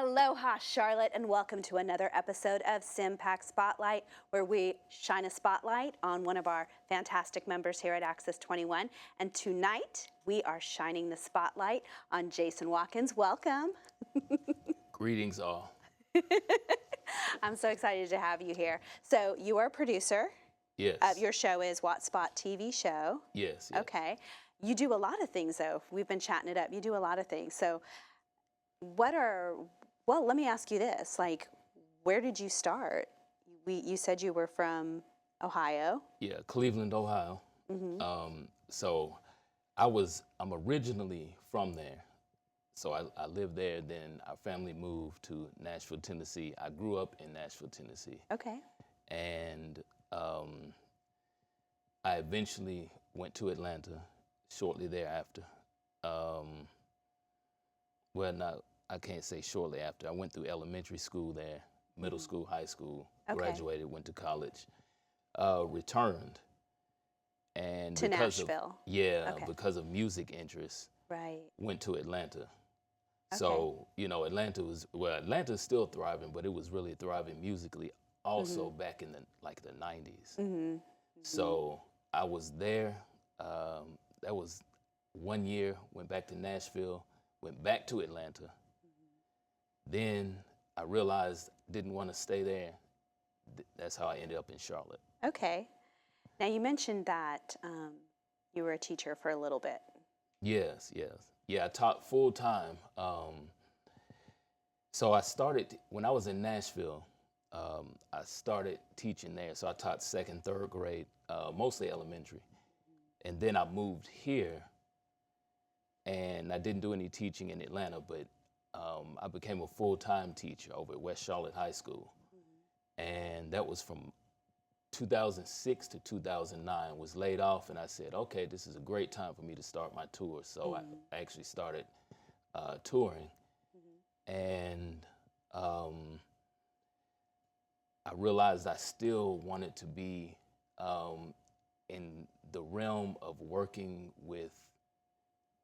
Aloha, Charlotte, and welcome to another episode of CMPAC Spotlight, where we shine a spotlight on one of our fantastic members here at Access 21. And tonight, we are shining the spotlight on Jason Watkins. Welcome. Greetings, all. I'm so excited to have you here. So you are a producer. Yes. Your show is What Spot TV show. Yes. Okay. You do a lot of things, though. We've been chatting it up. You do a lot of things. So well, let me ask you this. Like, where did you start? You said you were from Ohio. Yeah, Cleveland, Ohio. Mm-hmm. So I'm originally from there. So I lived there, then our family moved to Nashville, Tennessee. I grew up in Nashville, Tennessee. Okay. And I eventually went to Atlanta shortly thereafter. I can't say shortly after. I went through elementary school there, middle school, high school, graduated, went to college, returned. And to Nashville. Because of music interests, right. Went to Atlanta. Okay. So, Atlanta's still thriving, but it was really thriving musically also back in the 90s. Mm-hmm. So I was there. That was 1 year, went back to Nashville, went back to Atlanta. Then I realized I didn't want to stay there. That's how I ended up in Charlotte. Okay. Now, you mentioned that you were a teacher for a little bit. Yes. Yeah, I taught full time. So I started, when I was in Nashville, I started teaching there. So I taught second, third grade, mostly elementary. And then I moved here, and I didn't do any teaching in Atlanta, but I became a full-time teacher over at West Charlotte High School. And that was from 2006 to 2009, was laid off, and I said, okay, this is a great time for me to start my tour. So I actually started touring, and I realized I still wanted to be in the realm of working with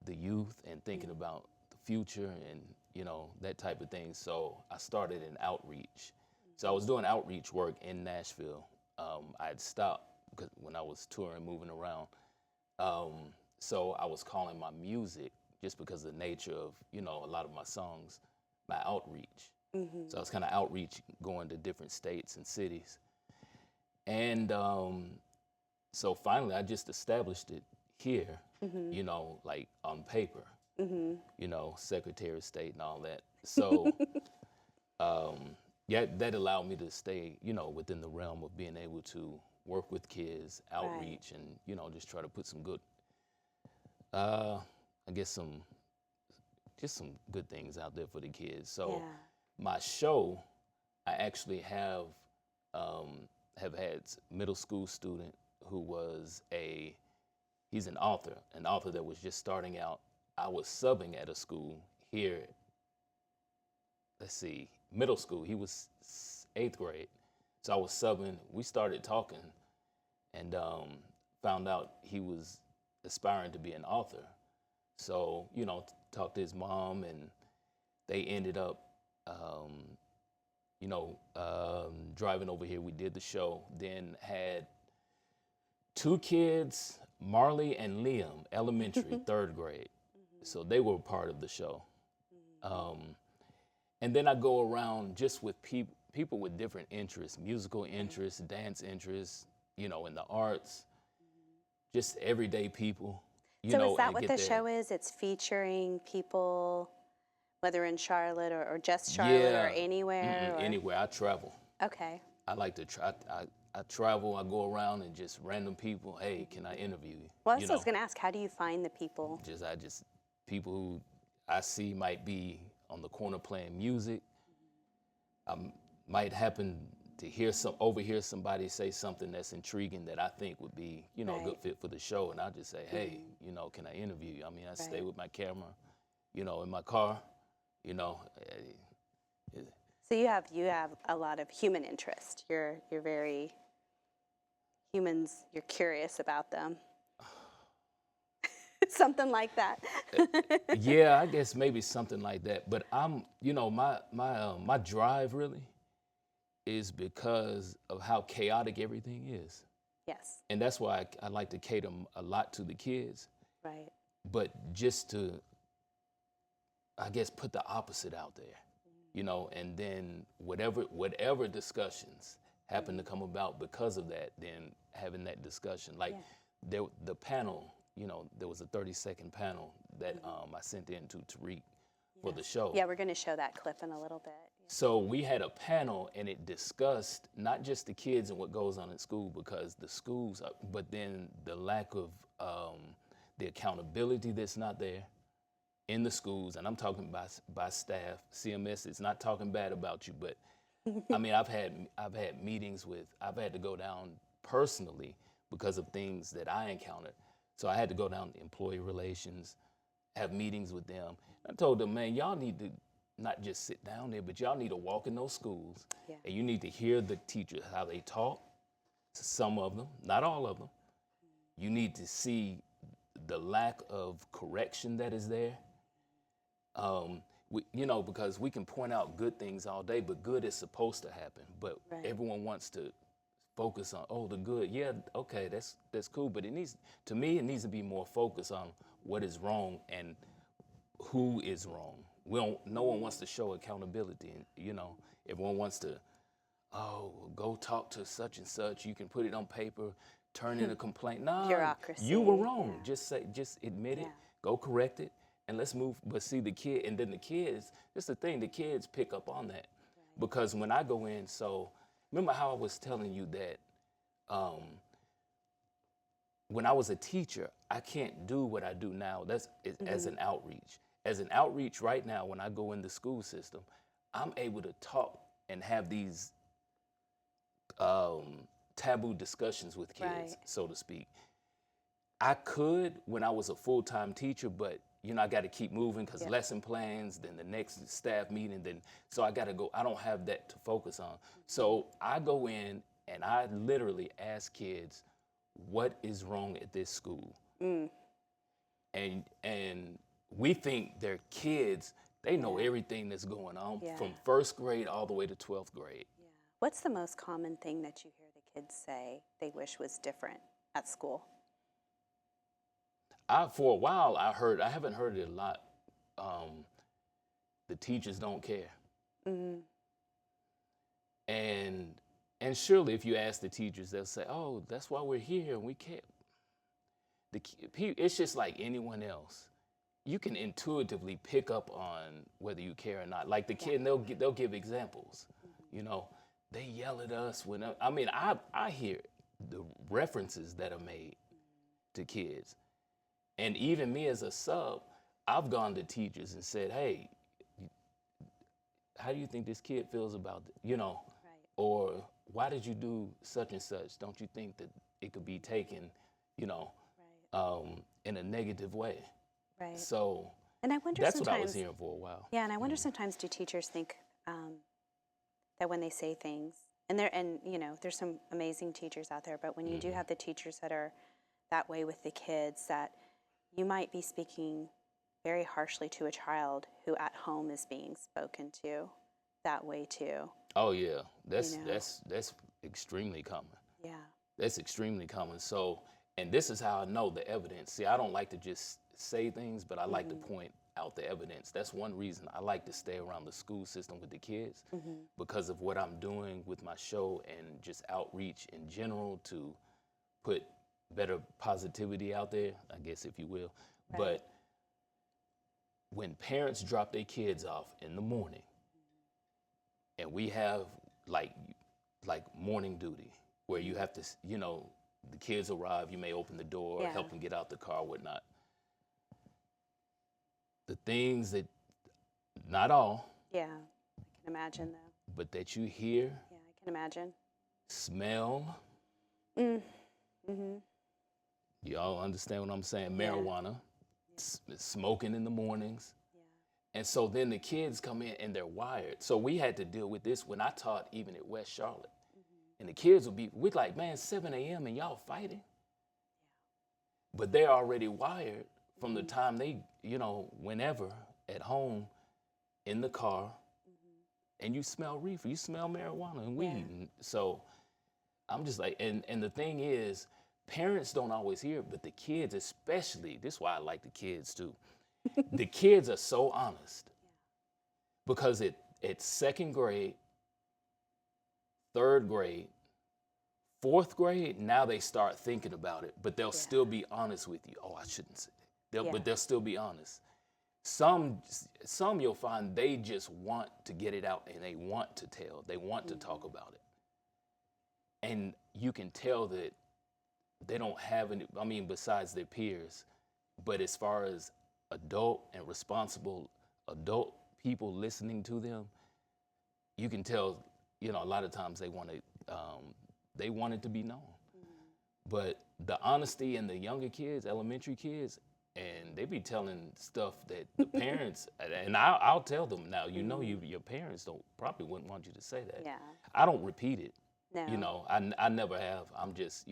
the youth and thinking about the future and, that type of thing. So I started an outreach. So I was doing outreach work in Nashville. I had stopped because when I was touring, moving around. So I was calling my music, just because of the nature of, a lot of my songs, my outreach. So I was kind of outreach, going to different states and cities. And so finally I just established it here, on paper, Secretary of State and all that. So that allowed me to stay, within the realm of being able to work with kids, outreach, and, just try to put some good, some good things out there for the kids. So my show, I actually have had middle school student who was he's an author that was just starting out. I was subbing at a school here, middle school. He was 8th grade. So I was subbing. We started talking and found out he was aspiring to be an author. So, talked to his mom, and they ended up, driving over here. We did the show, then had 2 kids, Marley and Liam, elementary, 3rd grade. So they were part of the show. And then I go around just with people with different interests, musical interests, dance interests, in the arts, just everyday people. So is that what the show is? It's featuring people, whether in Charlotte or just Charlotte or anywhere? Or? Anywhere. I travel. Okay. I like to try. I travel. I go around and just random people. Hey, can I interview you? Well, that's what I was going to ask. How do you find the people? People who I see might be on the corner playing music. I might happen to overhear somebody say something that's intriguing that I think would be, a good fit for the show, and I'll just say, hey, can I interview you? I mean, I stay with my camera, in my car, So you have a lot of human interest. You're very humans. You're curious about them. Something like that. Yeah, I guess maybe something like that. But my drive really is because of how chaotic everything is. Yes. And that's why I like to cater a lot to the kids, Right. but just to, I guess, put the opposite out there, and then whatever discussions happen to come about because of that, then having that discussion. Like the panel, there was a 30-second panel that I sent in to Tarik for the show. Yeah, we're going to show that clip in a little bit. So we had a panel, and it discussed not just the kids and what goes on in school, because the schools, but then the lack of the accountability that's not there in the schools. And I'm talking by staff. CMS is not talking bad about you, but I mean, I've had meetings I've had to go down personally because of things that I encountered. So I had to go down to employee relations, have meetings with them. I told them, man, y'all need to not just sit down there, but y'all need to walk in those schools, and you need to hear the teachers, how they talk, some of them, not all of them. You need to see the lack of correction that is there. Because we can point out good things all day, but good is supposed to happen. But everyone wants to focus on, the good. Yeah, okay, that's cool. But it needs to be more focused on what is wrong and who is wrong. No one wants to show accountability. And, everyone wants to, go talk to such and such. You can put it on paper, turn in a complaint. No, bureaucracy. You were wrong. Just admit it, go correct it, and let's move. But see the kids, it's the thing, the kids pick up on that. Because when I go in, so remember how I was telling you that when I was a teacher, I can't do what I do now. That's as an outreach. As an outreach right now, when I go in the school system, I'm able to talk and have these taboo discussions with kids, so to speak. I could when I was a full-time teacher, but I got to keep moving because lesson plans, then the next staff meeting, so I got to go. I don't have that to focus on. So I go in and I literally ask kids, what is wrong at this school? And we think they're kids. They know everything that's going on from first grade all the way to 12th grade. Yeah. What's the most common thing that you hear the kids say they wish was different at school? For a while, I haven't heard it a lot. The teachers don't care. And surely if you ask the teachers, they'll say, oh, that's why we're here and we care. It's just like anyone else. You can intuitively pick up on whether you care or not. Like the kid, and they'll give examples. They yell at us when I hear the references that are made to kids. And even me as a sub, I've gone to teachers and said, hey, how do you think this kid feels about it? Or why did you do such and such? Don't you think that it could be taken, in a negative way? Right. So and I wonder that's what I was hearing for a while. Yeah, and I wonder sometimes, do teachers think that when they say things, and there's some amazing teachers out there, but when you do have the teachers that are that way with the kids, that you might be speaking very harshly to a child who at home is being spoken to that way too. Oh yeah, that's extremely common. Yeah, that's extremely common. So, and this is how I know the evidence. See, I don't like to just say things, but I like to point out the evidence. That's one reason I like to stay around the school system with the kids, because of what I'm doing with my show and just outreach in general to put better positivity out there, I guess, if you will. Right. But when parents drop their kids off in the morning, and we have like morning duty where you have to, the kids arrive, you may open the door, help them get out the car, whatnot. The things that, not all. Yeah, I can imagine though. But that you hear. Yeah, I can imagine. Smell. Y'all understand what I'm saying? Marijuana, smoking in the mornings. Yeah. And so then the kids come in and they're wired. So we had to deal with this when I taught even at West Charlotte. And the kids would we're like, man, 7 a.m. and y'all fighting. Yeah. But they're already wired from the time they, whenever at home, in the car, and you smell reefer, you smell marijuana and weed. Yeah. And so I'm just like, and the thing is, parents don't always hear it, but the kids especially, this is why I like the kids too. The kids are so honest because at second grade, third grade, fourth grade, now they start thinking about it, but they'll still be honest with you. Oh, I shouldn't say that. But they'll still be honest. Some you'll find they just want to get it out and they want to tell. They want to talk about it. And you can tell that they don't have any, besides their peers, but as far as adult and responsible adult people listening to them, you can tell, a lot of times they want it to be known. But the honesty in the younger kids, elementary kids, and they be telling stuff that the parents, and I'll tell them now, your parents probably wouldn't want you to say that. Yeah. I don't repeat it. No. I never have. I'm just,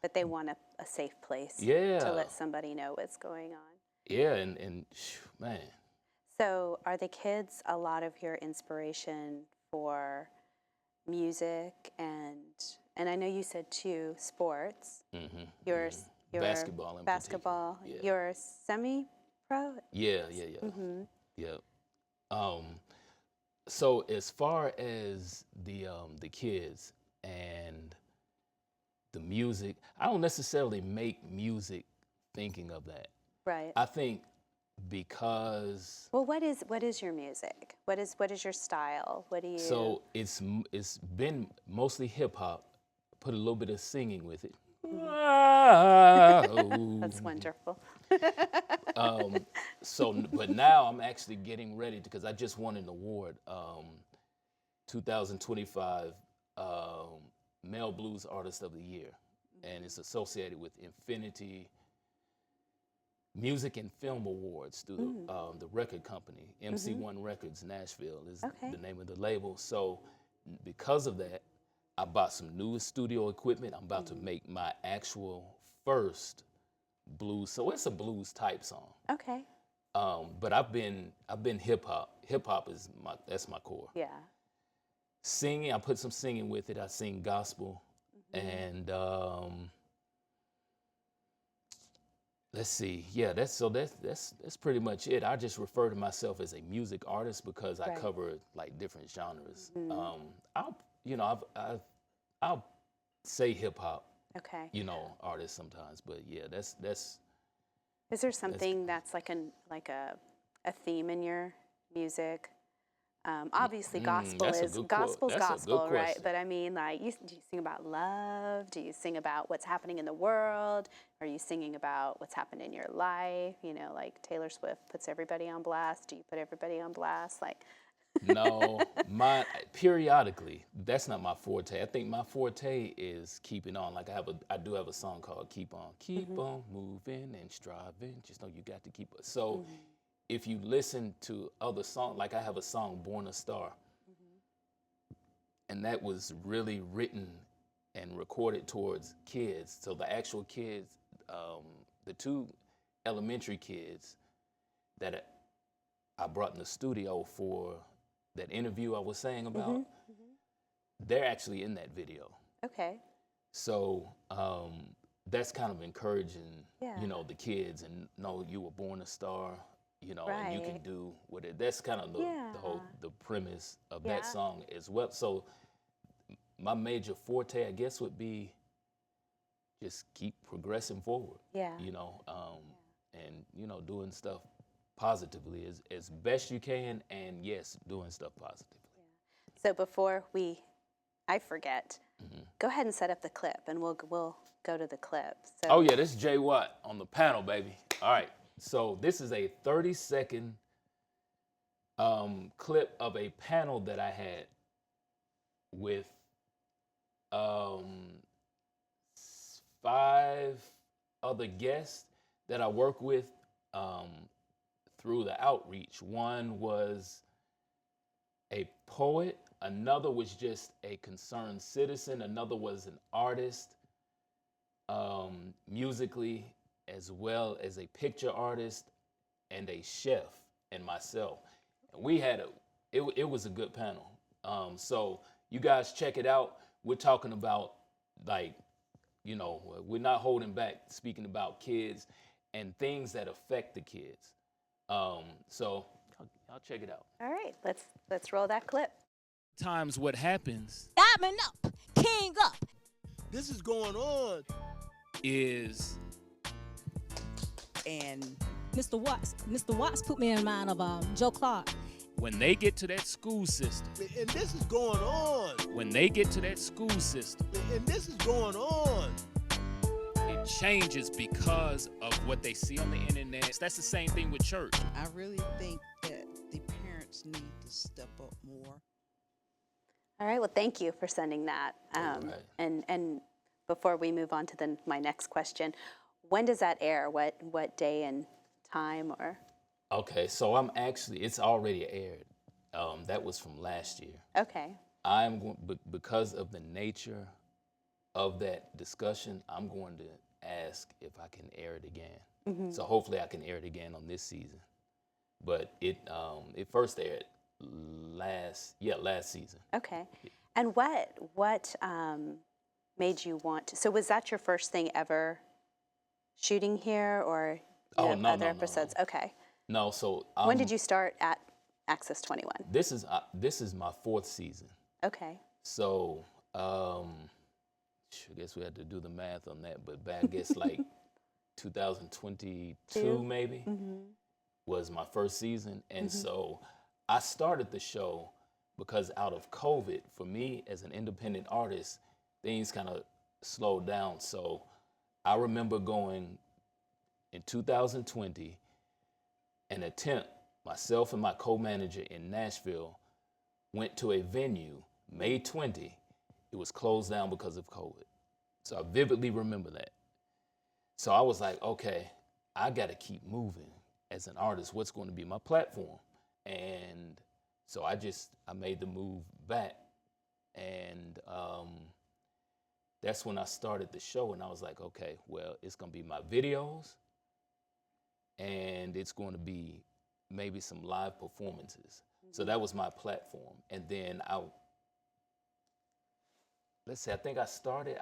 But they want a safe place Yeah. to let somebody know what's going on. Yeah, and man. So are the kids a lot of your inspiration for music and I know you said too, sports. Your Basketball in basketball. particular. Yeah. You're semi-pro? Yeah. So as far as the kids and the music, I don't necessarily make music thinking of that. Right. I think because Well, what is your music? What is your style? What do you? so it's been mostly hip hop. Put a little bit of singing with it. That's wonderful. But now I'm actually getting ready because I just won an award, 2025 Male Blues Artist of the Year, and it's associated with Infinity Music and Film Awards through the record company. MC1 Records Nashville is the name of the label. So because of that, I bought some new studio equipment. I'm about to make my actual first blues. So it's a blues type song. Okay. But I've been hip hop. Hip hop is that's my core. Yeah. Singing, I put some singing with it. I sing gospel, and let's see. Yeah, that's pretty much it. I just refer to myself as a music artist because I cover like different genres. I'll say hip hop. Okay. Artist sometimes, but yeah, that's. Is there something that's like a theme in your music? Obviously, gospel's gospel, right? But I mean, like, do you sing about love? Do you sing about what's happening in the world? Are you singing about what's happened in your life? Like Taylor Swift puts everybody on blast. Do you put everybody on blast? Like, No, periodically. That's not my forte. I think my forte is keeping on. Like I do have a song called "Keep On, Keep On Moving and Striving." Just know you got to keep. So, if you listen to other songs, like I have a song "Born a Star," and that was really written and recorded towards kids. So the actual kids, the two elementary kids that I brought in the studio for that interview I was saying about, they're actually in that video. okay. So that's kind of encouraging, Yeah. the kids and know you were born a star, and you can Right. do what it. That's kind of the premise of that Yeah. song as well. So my major forte, I guess, would be just keep progressing forward. Yeah. And doing stuff positively as best you can, and yes, doing stuff positively. So before I forget, go ahead and set up the clip, and we'll go to the clip. So, Oh yeah, this is Jay Watt on the panel, baby. All right, so this is a 30-second clip of a panel that I had with 5 other guests that I work with through the outreach. One was a poet, another was just a concerned citizen, another was an artist, musically as well as a picture artist and a chef and myself. And we had it was a good panel. So you guys check it out. We're talking about, like, we're not holding back speaking about kids and things that affect the kids. So I'll check it out. All right, let's roll that clip. Times what happens Diamond up, king up. This is going on. is And Mr. Watts put me in mind of Joe Clark. when they get to that school system, And this is going on. when they get to that school system, And this is going on. it changes because of what they see on the internet. That's the same thing with church. I really think that the parents need to step up more. All right, well, thank you for sending that. Right. And before we move on to my next question, when does that air? What day and time or? Okay, so it's already aired. That was from last year. Okay. I'm going, because of the nature of that discussion, I'm going to ask if I can air it again. So hopefully I can air it again on this season. But it first aired last season. Okay. And what made you want to? So was that your first thing ever shooting here, or you have No, other no, episodes? no. Okay. No, so When did you start at Access 21? This is my 4th season. Okay. So I guess we had to do the math on that, but back, I guess, like 2022 maybe was my first season. And so I started the show because out of COVID, for me as an independent artist, things kind of slowed down. So I remember going in 2020, an attempt, myself and my co-manager in Nashville went to a venue, May 20. It was closed down because of COVID. So I vividly remember that. So I was like, okay, I got to keep moving as an artist. What's going to be my platform? And so I made the move back. And that's when I started the show. And I was like, okay, well, it's going to be my videos and it's going to be maybe some live performances. So that was my platform. And then I think I started,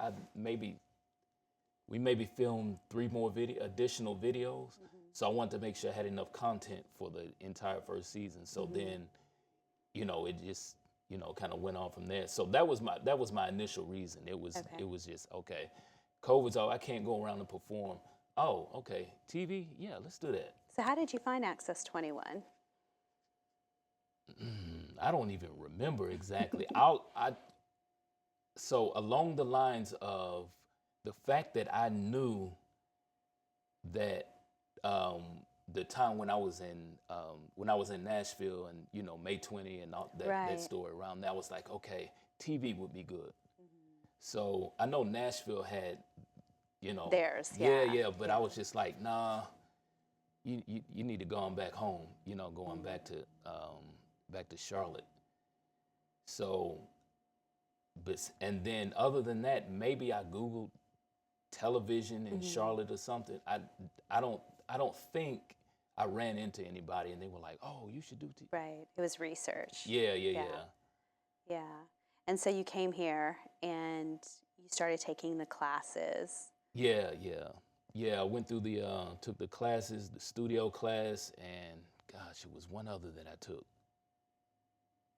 we maybe filmed 3 more additional videos. So I wanted to make sure I had enough content for the entire first season. So then, it just, kind of went on from there. So that was my initial reason. It was just, okay, COVID's all, I can't go around and perform. Oh, okay, TV, yeah, let's do that. So how did you find Access 21? I don't even remember exactly. So along the lines of the fact that I knew that the time when I was in Nashville and May 20 and all that story around that, I was like, okay, TV would be good. So I know Nashville had, Theirs, but I was just like, nah, you need to go on back home, going back to Charlotte. So, and then other than that, maybe I Googled television in Charlotte or something. I don't think I ran into anybody and they were like, oh, you should do TV. Right. It was research. Yeah. Yeah. And so you came here and you started taking the classes. Yeah. I went through took the classes, the studio class, and gosh, it was one other that I took.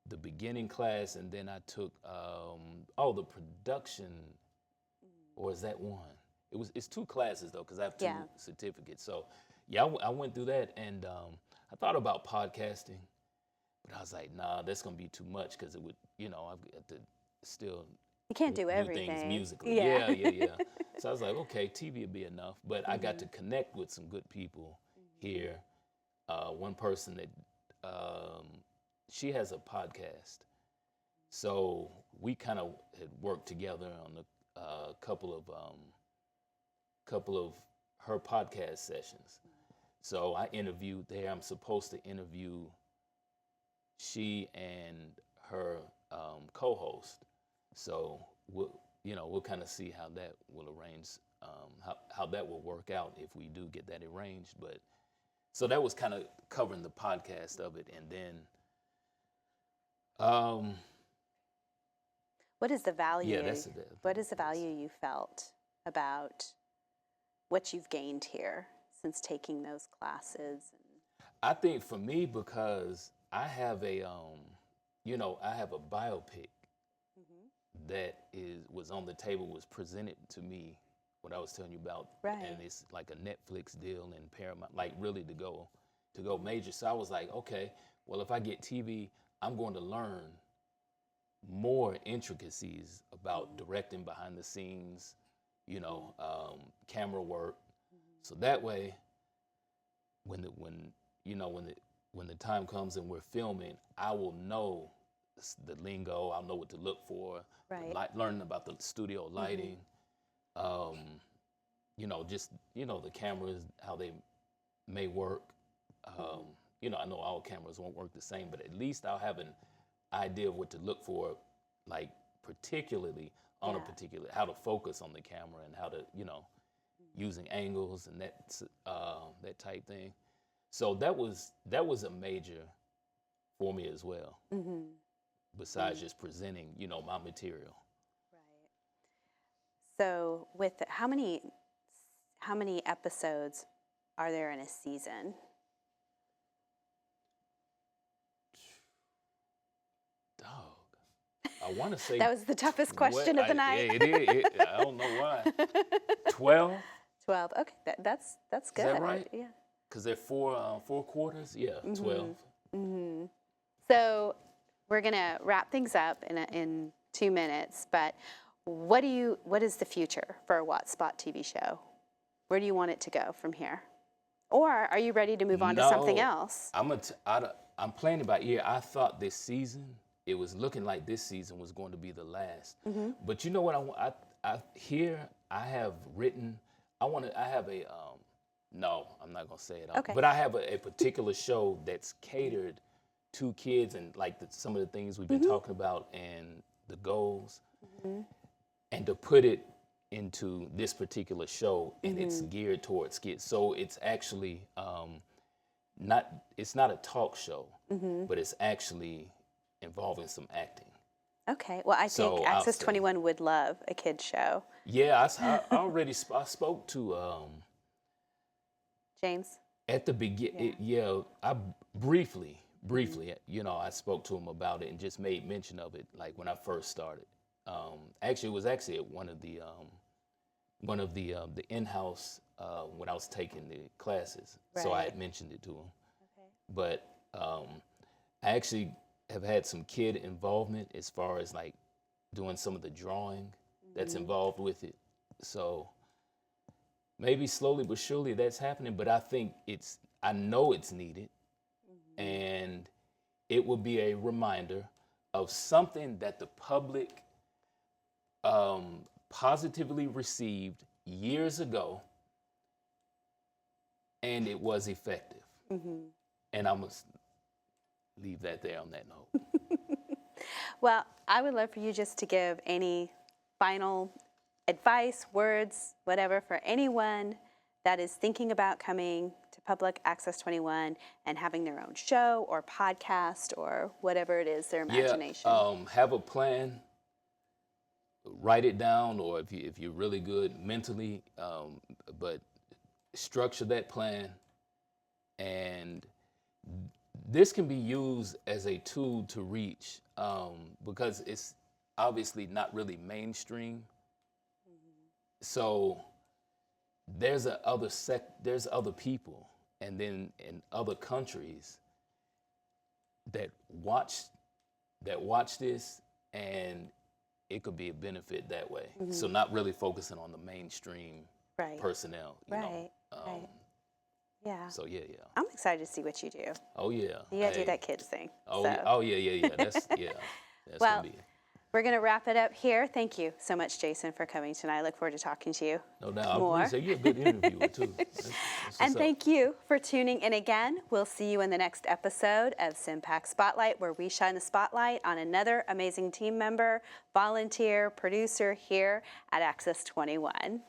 The beginning class, and then I took the production, or is that one? It's 2 classes though, because I have 2 certificates. So yeah, I went through that, and I thought about podcasting, but I was like, nah, that's gonna be too much because it would, I have to still. You can't do everything. Things musically. Yeah. So I was like, okay, TV would be enough, but I got to connect with some good people here. One person that she has a podcast, so we kind of had worked together on a couple of her podcast sessions. So I interviewed there. I'm supposed to interview she and her co-host. So we'll kind of see how that will how that will work out if we do get that arranged. But so that was kind of covering the podcast of it, and then what is the value? yeah, that's What is the value you felt about what you've gained here since taking those classes? I think for me, because I have a I have a biopic that was on the table, was presented to me, what I was telling you about, Right. and it's like a Netflix deal and Paramount, like really to go major. So I was like, okay, well, if I get TV, I'm going to learn more intricacies about directing behind the scenes, camera work. So that way, when the time comes and we're filming, I will know the lingo. I'll know what to look for. Right. Learning about the studio lighting. The cameras, how they may work. I know all cameras won't work the same, but at least I'll have an idea of what to look for, like particularly on a particular, how to focus on the camera and how to, using angles and that type thing. So that was a major for me as well. Besides just presenting, my material. Right. So how many episodes are there in a season? Dog. I want to say That was the toughest question of the night. It is. I don't know why. 12? 12. Okay, that's good. Is that right? Yeah. Because they're four quarters? Yeah, 12. So we're gonna wrap things up in 2 minutes, but what is the future for a Watts Spot TV show? Where do you want it to go from here? Or are you ready to move on to something else? I'm playing it by ear. I thought this season, it was looking like this season was going to be the last. But you know what I have written, no, I'm not going to say it. Okay. But I have a particular show that's catered to kids, and like some of the things we've been talking about and the goals, and to put it into this particular show, and it's geared towards kids. So it's actually it's not a talk show, but it's actually involving some acting. Okay. Well, I So think I'll Access say- 21 would love a kids show. Yeah, I already I spoke to James? at the beginning. Yeah, I briefly, I spoke to him about it and just made mention of it, like when I first started. Actually, it was actually at one of the in-house when I was taking the classes. So I Right. had mentioned it to him. Okay. But I actually have had some kid involvement as far as like doing some of the drawing that's involved with it. So maybe slowly but surely that's happening, but I know it's needed, and it will be a reminder of something that the public positively received years ago, and it was effective. And I must leave that there on that note. Well, I would love for you just to give any final advice, words, whatever, for anyone that is thinking about coming to Public Access 21 and having their own show or podcast or whatever it is, their imagination. Yeah, have a plan. Write it down, or if you're really good mentally, but structure that plan. And this can be used as a tool to reach, because it's obviously not really mainstream. So there's other people, and then in other countries that watch this, and it could be a benefit that way. So not really focusing on the mainstream Right. personnel. Right. Right. Yeah. So yeah. I'm excited to see what you do. Oh yeah. You gotta do Hey. that kids thing. Oh, so. yeah. Oh yeah. That's Well, gonna be We're going to wrap it up here. Thank you so much, Jason, for coming tonight. I look forward to talking to you. no doubt. more. I appreciate you're a good interviewer too. That's And what's up. thank you for tuning in again. We'll see you in the next episode of CMPAC Spotlight, where we shine the spotlight on another amazing team member, volunteer, producer here at Access 21.